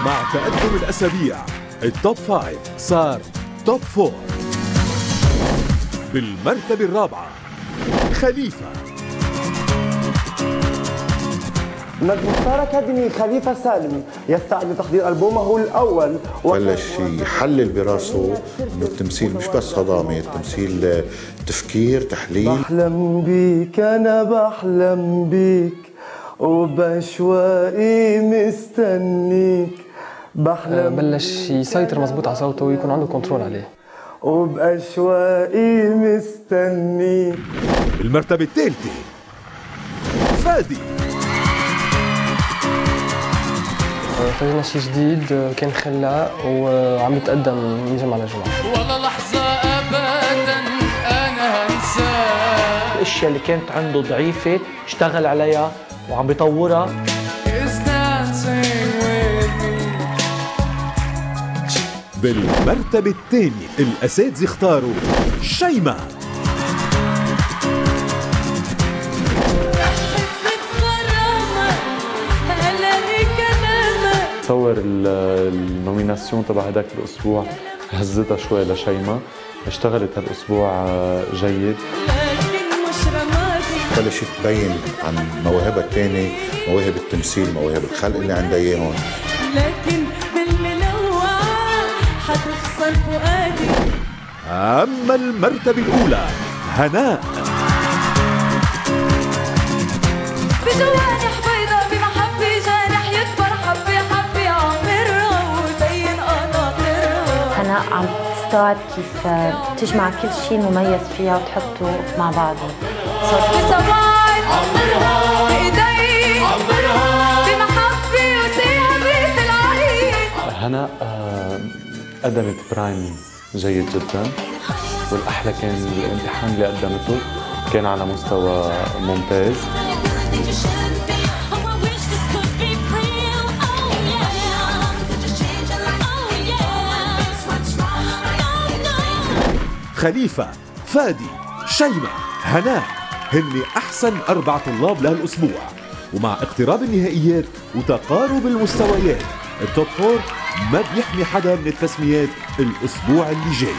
مع تقدم الأسابيع التوب 5 صار توب 4. بالمرتبة الرابعة خليفة. مختار أكاديمي خليفة سالم يستعد لتحضير ألبومه الأول. بلش يحلل براسه انه التمثيل مش بس هضامه، التمثيل تفكير، تحليل. بحلم بيك أنا بحلم بيك وبأشواقي مستنيك. بحلم بلش يسيطر مزبوط على صوته ويكون عنده كنترول عليه. وبأشواقي مستنيك. المرتبة الثالثة فادي. فجأة شيء جديد، كان خلاق وعم يتقدم من جمعة لجمعة. ولا لحظة أبدا أنا هنساه. الأشياء اللي كانت عنده ضعيفة اشتغل عليها وعم بيطورها. بالمرتبة الثانية الأساتذة اختاروا شيماء. تصور النوميناسيون تبع هداك الاسبوع هزتها شوي لشيماء، اشتغلت هالاسبوع جيد. بلشت تبين عن مواهبها الثانيه، مواهب التمثيل، مواهب الخلق اللي عندها اياهم. لكن بالمنوع حتخسر فؤادي. أما المرتبة الأولى هناء. بجوانح بيضاء بمحبة جارح يكبر حبة حبة عمرها وزين قناطرها. هناء عم تستوعب كيف تجمع كل شيء مميز فيها وتحطه مع بعضه. صرت صبايا عمرها بإيدي عمرها بمحبة وسهبة في العين. هناء قدمت برايم جيد جدا، والأحلى كان الامتحان اللي قدمته كان على مستوى ممتاز. خليفة، فادي، شيماء، هناء هن أحسن 4 طلاب لهالأسبوع. ومع اقتراب النهائيات وتقارب المستويات التوب 4 ما بيحمي حدا من التسميات الأسبوع اللي جاي.